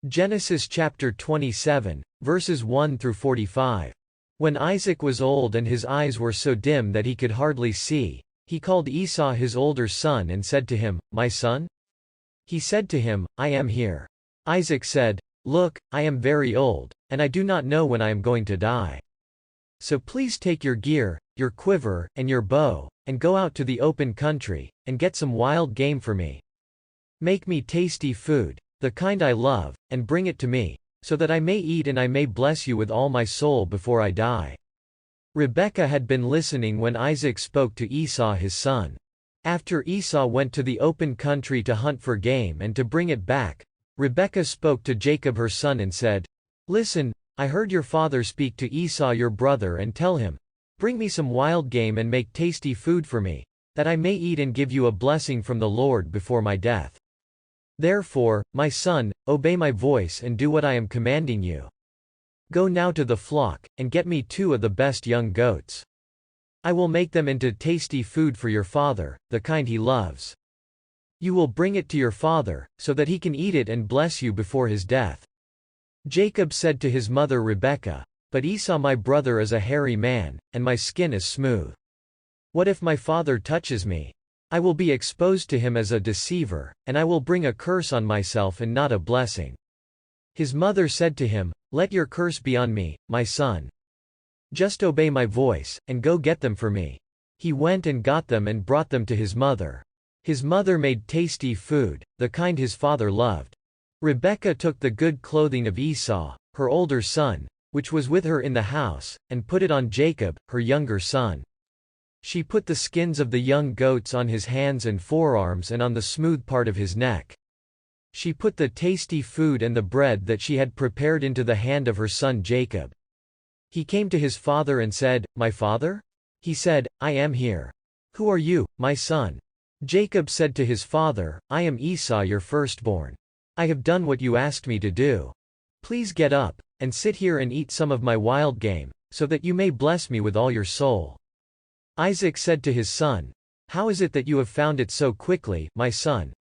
Genesis chapter 27, verses 1 through 45. When Isaac was old and his eyes were so dim that he could hardly see, he called Esau his older son and said to him, "My son?" He said to him, "I am here." Isaac said, "Look, I am very old, and I do not know when I am going to die. So please take your gear, your quiver, and your bow, and go out to the open country, and get some wild game for me. Make me tasty food, the kind I love, and bring it to me, so that I may eat and I may bless you with all my soul before I die." Rebekah had been listening when Isaac spoke to Esau his son. After Esau went to the open country to hunt for game and to bring it back, Rebekah spoke to Jacob her son and said, "Listen, I heard your father speak to Esau your brother and tell him, 'Bring me some wild game and make tasty food for me, that I may eat and give you a blessing from the Lord before my death. Therefore, my son, obey my voice and do what I am commanding you. Go now to the flock, and get me 2 of the best young goats. I will make them into tasty food for your father, the kind he loves. You will bring it to your father, so that he can eat it and bless you before his death." Jacob said to his mother Rebekah, "But Esau my brother is a hairy man, and my skin is smooth. What if my father touches me? I will be exposed to him as a deceiver, and I will bring a curse on myself and not a blessing." His mother said to him, "Let your curse be on me, my son. Just obey my voice, and go get them for me." He went and got them and brought them to his mother. His mother made tasty food, the kind his father loved. Rebekah took the good clothing of Esau, her older son, which was with her in the house, and put it on Jacob, her younger son. She put the skins of the young goats on his hands and forearms and on the smooth part of his neck. She put the tasty food and the bread that she had prepared into the hand of her son Jacob. He came to his father and said, "My father?" He said, "I am here." "Who are you, my son?" Jacob said to his father, "I am Esau your firstborn. I have done what you asked me to do. Please get up, and sit here and eat some of my wild game, so that you may bless me with all your soul." Isaac said to his son, "How is it that you have found it so quickly, my son?"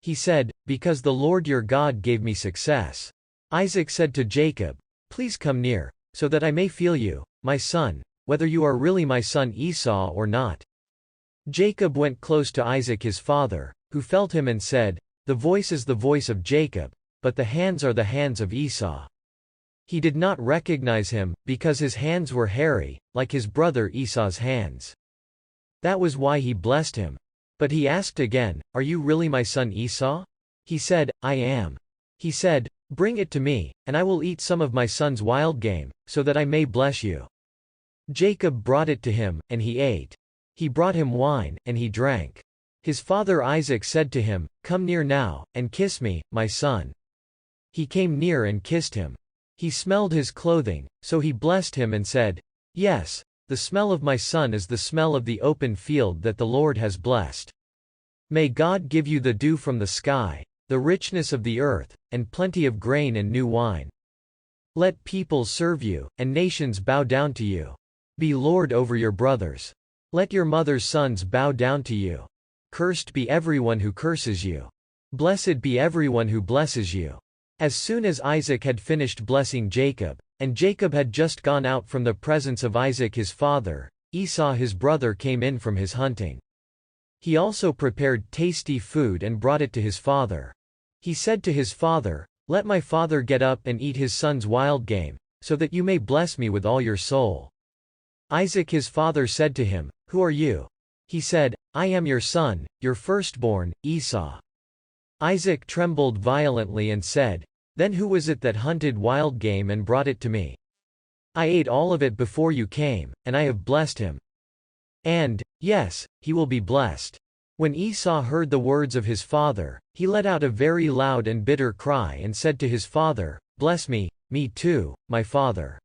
He said, "Because the Lord your God gave me success." Isaac said to Jacob, "Please come near, so that I may feel you, my son, whether you are really my son Esau or not." Jacob went close to Isaac his father, who felt him and said, "The voice is the voice of Jacob, but the hands are the hands of Esau." He did not recognize him, because his hands were hairy, like his brother Esau's hands. That was why he blessed him. But he asked again, "Are you really my son Esau?" He said, "I am." He said, "Bring it to me, and I will eat some of my son's wild game, so that I may bless you." Jacob brought it to him, and he ate. He brought him wine, and he drank. His father Isaac said to him, "Come near now, and kiss me, my son." He came near and kissed him. He smelled his clothing, so he blessed him and said, "Yes, the smell of my son is the smell of the open field that the Lord has blessed. May God give you the dew from the sky, the richness of the earth, and plenty of grain and new wine. Let peoples serve you, and nations bow down to you. Be lord over your brothers. Let your mother's sons bow down to you. Cursed be everyone who curses you. Blessed be everyone who blesses you." As soon as Isaac had finished blessing Jacob, and Jacob had just gone out from the presence of Isaac his father, Esau his brother came in from his hunting. He also prepared tasty food and brought it to his father. He said to his father, "Let my father get up and eat his son's wild game, so that you may bless me with all your soul." Isaac his father said to him, "Who are you?" He said, "I am your son, your firstborn, Esau." Isaac trembled violently and said, "Then who was it that hunted wild game and brought it to me? I ate all of it before you came, and I have blessed him. And, yes, he will be blessed." When Esau heard the words of his father, he let out a very loud and bitter cry and said to his father, "Bless me, me too, my father."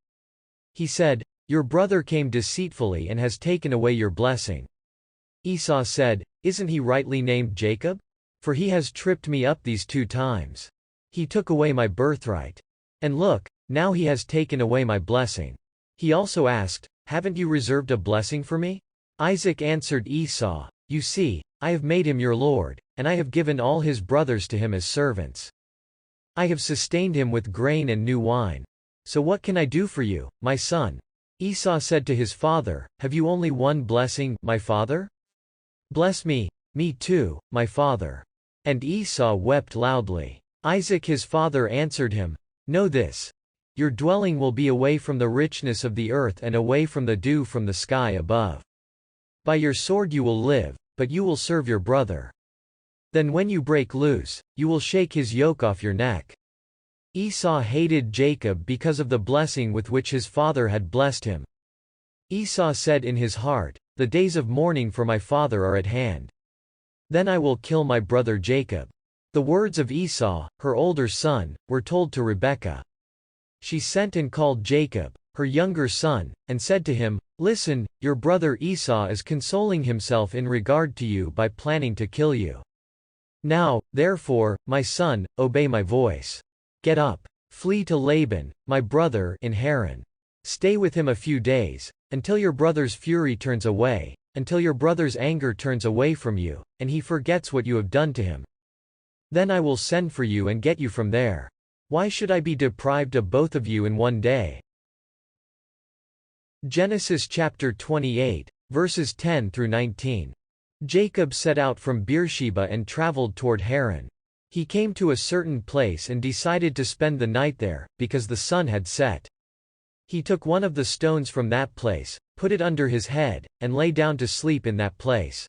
He said, "Your brother came deceitfully and has taken away your blessing." Esau said, "Isn't he rightly named Jacob? For he has tripped me up these 2 times. He took away my birthright. And look, now he has taken away my blessing." He also asked, "Haven't you reserved a blessing for me?" Isaac answered Esau, "You see, I have made him your lord, and I have given all his brothers to him as servants." I have sustained him with grain and new wine. So what can I do for you, my son? Esau said to his father, Have you only one blessing, my father? Bless me too, my father. And Esau wept loudly. Isaac his father answered him, Know this. Your dwelling will be away from the richness of the earth and away from the dew from the sky above. By your sword you will live, but you will serve your brother. Then when you break loose, you will shake his yoke off your neck. Esau hated Jacob because of the blessing with which his father had blessed him. Esau said in his heart, The days of mourning for my father are at hand. Then I will kill my brother Jacob. The words of Esau, her older son, were told to Rebekah. She sent and called Jacob, her younger son, and said to him, Listen, your brother Esau is consoling himself in regard to you by planning to kill you. Now, therefore, my son, obey my voice. Get up. Flee to Laban, my brother, in Haran. Stay with him a few days, until your brother's fury turns away, until your brother's anger turns away from you, and he forgets what you have done to him. Then I will send for you and get you from there. Why should I be deprived of both of you in one day? Genesis chapter 28, verses 10 through 19. Jacob set out from Beersheba and traveled toward Haran. He came to a certain place and decided to spend the night there, because the sun had set. He took one of the stones from that place, put it under his head, and lay down to sleep in that place.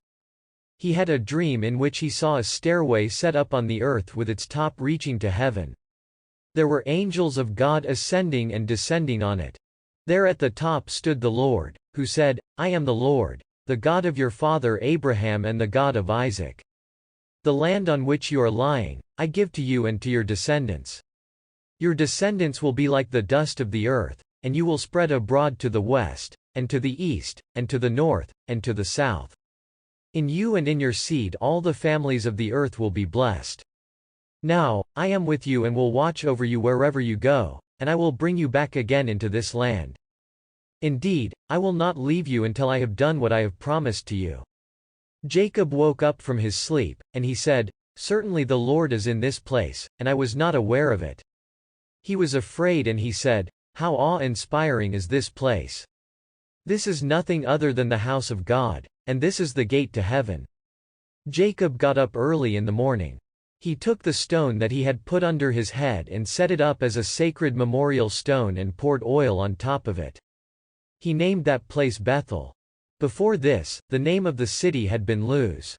He had a dream in which he saw a stairway set up on the earth with its top reaching to heaven. There were angels of God ascending and descending on it. There at the top stood the Lord, who said, I am the Lord, the God of your father Abraham and the God of Isaac. The land on which you are lying, I give to you and to your descendants. Your descendants will be like the dust of the earth, and you will spread abroad to the west, and to the east, and to the north, and to the south. In you and in your seed all the families of the earth will be blessed. Now, I am with you and will watch over you wherever you go, and I will bring you back again into this land. Indeed, I will not leave you until I have done what I have promised to you. Jacob woke up from his sleep, and he said, Certainly the Lord is in this place, and I was not aware of it. He was afraid and he said, How awe-inspiring is this place! This is nothing other than the house of God, and this is the gate to heaven. Jacob got up early in the morning. He took the stone that he had put under his head and set it up as a sacred memorial stone and poured oil on top of it. He named that place Bethel. Before this, the name of the city had been Luz.